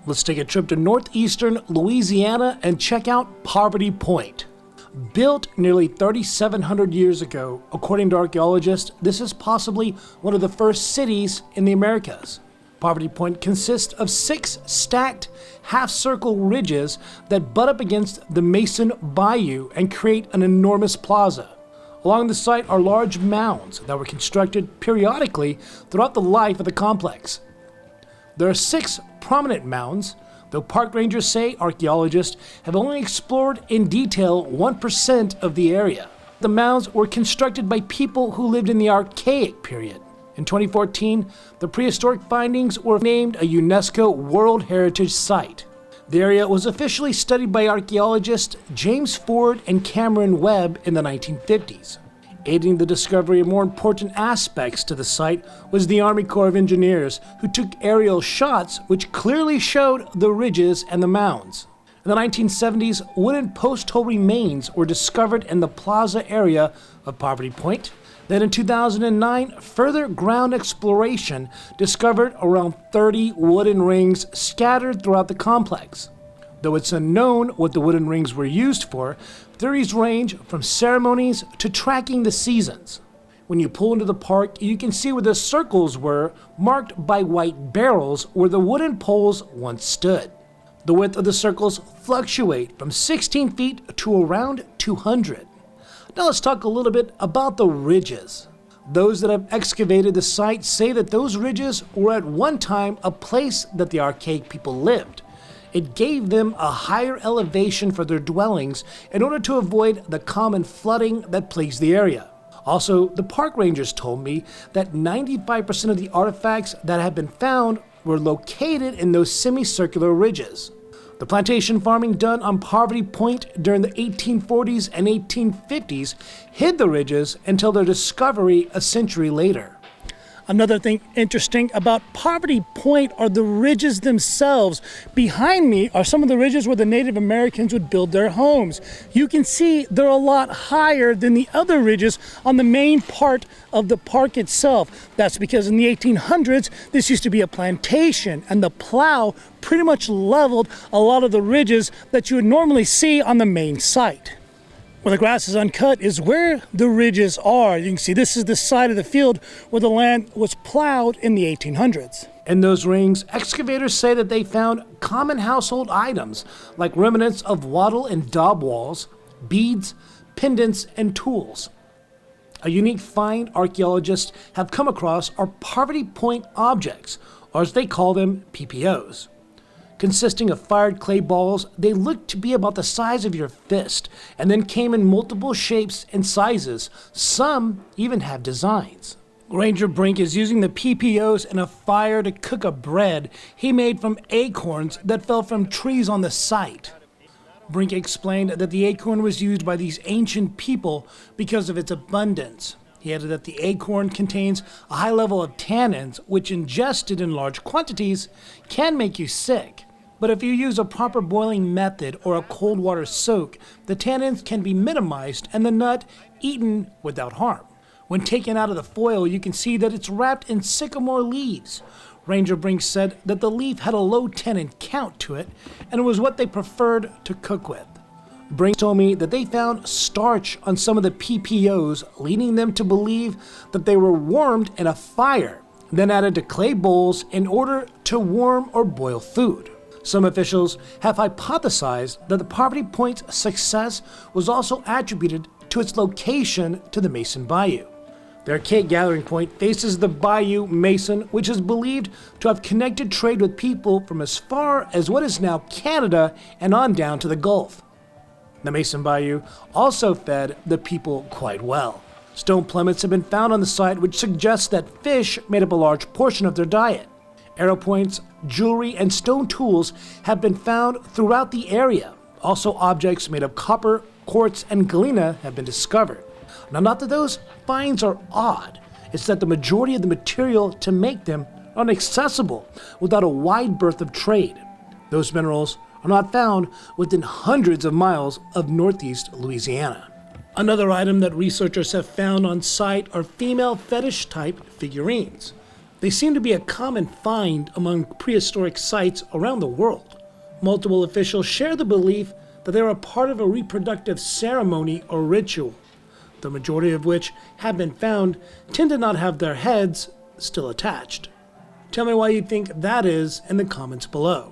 Let's take a trip to northeastern Louisiana and check out Poverty Point. Built nearly 3,700 years ago, according to archaeologists, this is possibly one of the first cities in the Americas. Poverty Point consists of 6 stacked half-circle ridges that butt up against the Mason Bayou and create an enormous plaza. Along the site are large mounds that were constructed periodically throughout the life of the complex. There are 6 prominent mounds, though park rangers say archaeologists have only explored in detail 1% of the area. The mounds were constructed by people who lived in the Archaic period. In 2014, the prehistoric findings were named a UNESCO World Heritage Site. The area was officially studied by archaeologists James Ford and Cameron Webb in the 1950s. Aiding the discovery of more important aspects to the site was the Army Corps of Engineers, who took aerial shots which clearly showed the ridges and the mounds. In the 1970s, wooden post hole remains were discovered in the plaza area of Poverty Point. Then in 2009, further ground exploration discovered around 30 wooden rings scattered throughout the complex. Though it's unknown what the wooden rings were used for, theories range from ceremonies to tracking the seasons. When you pull into the park, you can see where the circles were, marked by white barrels where the wooden poles once stood. The width of the circles fluctuate from 16 feet to around 200. Now let's talk a little bit about the ridges. Those that have excavated the site say that those ridges were at one time a place that the archaic people lived. It gave them a higher elevation for their dwellings in order to avoid the common flooding that plagues the area. Also, the park rangers told me that 95% of the artifacts that have been found were located in those semicircular ridges. The plantation farming done on Poverty Point during the 1840s and 1850s hid the ridges until their discovery a century later. Another thing interesting about Poverty Point are the ridges themselves. Behind me are some of the ridges where the Native Americans would build their homes. You can see they're a lot higher than the other ridges on the main part of the park itself. That's because in the 1800s, this used to be a plantation, and the plow pretty much leveled a lot of the ridges that you would normally see on the main site. Where the grass is uncut is where the ridges are. You can see this is the side of the field where the land was plowed in the 1800s. In those rings, excavators say that they found common household items like remnants of wattle and daub walls, beads, pendants, and tools. A unique find archaeologists have come across are Poverty Point objects, or as they call them, PPOs. Consisting of fired clay balls, they looked to be about the size of your fist and then came in multiple shapes and sizes. Some even have designs. Ranger Brink is using the PPOs in a fire to cook a bread he made from acorns that fell from trees on the site. Brink explained that the acorn was used by these ancient people because of its abundance. He added that the acorn contains a high level of tannins, which ingested in large quantities can make you sick. But if you use a proper boiling method or a cold water soak, the tannins can be minimized and the nut eaten without harm. When taken out of the foil, you can see that it's wrapped in sycamore leaves. Ranger Brink said that the leaf had a low tannin count to it, and it was what they preferred to cook with. Brink told me that they found starch on some of the PPOs, leading them to believe that they were warmed in a fire, then added to clay bowls in order to warm or boil food. Some officials have hypothesized that the Poverty Point's success was also attributed to its location to the Mason Bayou. The archaic gathering point faces the Bayou Mason, which is believed to have connected trade with people from as far as what is now Canada and on down to the Gulf. The Mason Bayou also fed the people quite well. Stone plummets have been found on the site, which suggests that fish made up a large portion of their diet. Arrow points, jewelry, and stone tools have been found throughout the area. Also, objects made of copper, quartz, and galena have been discovered. Now, not that those finds are odd, it's that the majority of the material to make them are inaccessible without a wide berth of trade. Those minerals are not found within hundreds of miles of Northeast Louisiana. Another item that researchers have found on site are female fetish-type figurines. They seem to be a common find among prehistoric sites around the world. Multiple officials share the belief that they are a part of a reproductive ceremony or ritual, the majority of which have been found tend to not have their heads still attached. Tell me why you think that is in the comments below.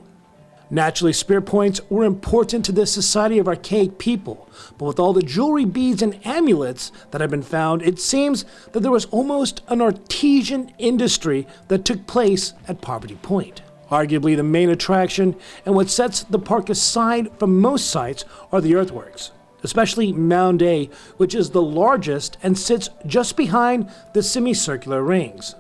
Naturally, spear points were important to this society of archaic people, but with all the jewelry, beads, and amulets that have been found, it seems that there was almost an artesian industry that took place at Poverty Point. Arguably the main attraction and what sets the park aside from most sites are the earthworks, especially Mound A, which is the largest and sits just behind the semicircular rings.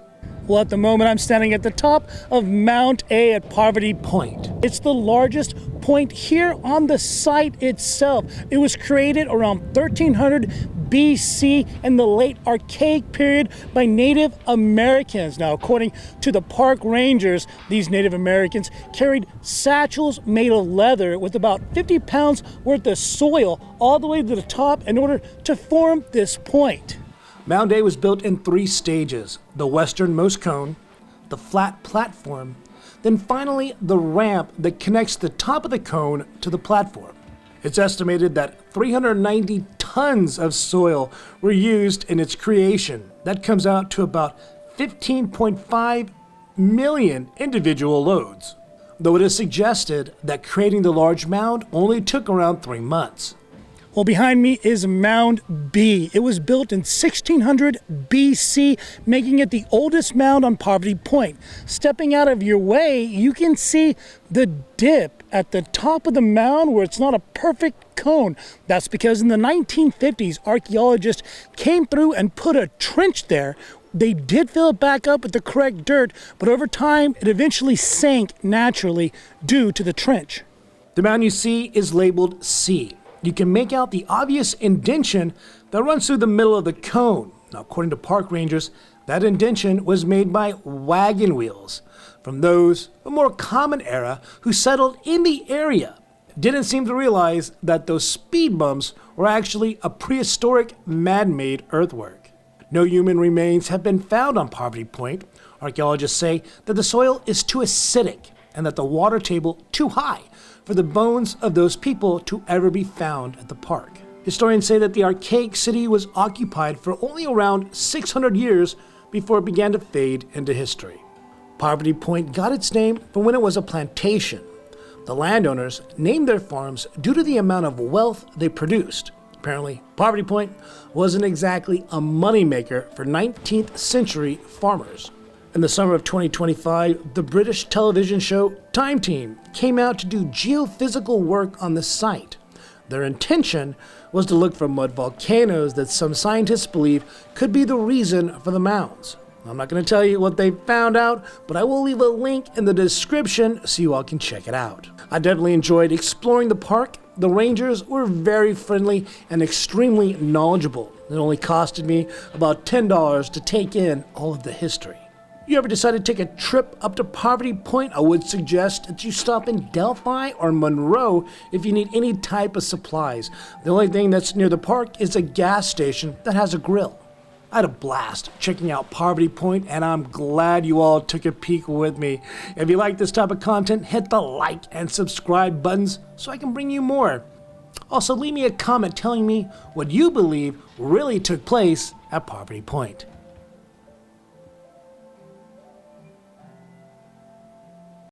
Well, at the moment I'm standing at the top of Mount A at Poverty Point. It's the largest point here on the site itself. It was created around 1300 BC in the late Archaic period by Native Americans. Now, according to the park rangers, these Native Americans carried satchels made of leather with about 50 pounds worth of soil all the way to the top in order to form this point. Mound A was built in 3 stages: the westernmost cone, the flat platform, then finally the ramp that connects the top of the cone to the platform. It's estimated that 390 tons of soil were used in its creation. That comes out to about 15.5 million individual loads, though it is suggested that creating the large mound only took around 3 months. Well, behind me is Mound B. It was built in 1600 BC, making it the oldest mound on Poverty Point. Stepping out of your way, you can see the dip at the top of the mound where it's not a perfect cone. That's because in the 1950s, archaeologists came through and put a trench there. They did fill it back up with the correct dirt, but over time, it eventually sank naturally due to the trench. The mound you see is labeled C. You can make out the obvious indentation that runs through the middle of the cone. Now, according to park rangers, that indentation was made by wagon wheels from those of a more common era who settled in the area. Didn't seem to realize that those speed bumps were actually a prehistoric man-made earthwork. No human remains have been found on Poverty Point. Archaeologists say that the soil is too acidic and that the water table too high for the bones of those people to ever be found at the park. Historians say that the archaic city was occupied for only around 600 years before it began to fade into history. Poverty Point got its name from when it was a plantation. The landowners named their farms due to the amount of wealth they produced. Apparently, Poverty Point wasn't exactly a moneymaker for 19th century farmers. In the summer of 2025, the British television show Time Team came out to do geophysical work on the site. Their intention was to look for mud volcanoes that some scientists believe could be the reason for the mounds. I'm not going to tell you what they found out, but I will leave a link in the description so you all can check it out. I definitely enjoyed exploring the park. The rangers were very friendly and extremely knowledgeable. It only costed me about $10 to take in all of the history. You ever decide to take a trip up to Poverty Point? I would suggest that you stop in Delphi or Monroe if you need any type of supplies. The only thing that's near the park is a gas station that has a grill. I had a blast checking out Poverty Point, and I'm glad you all took a peek with me. If you like this type of content, hit the like and subscribe buttons so I can bring you more. Also, leave me a comment telling me what you believe really took place at Poverty Point.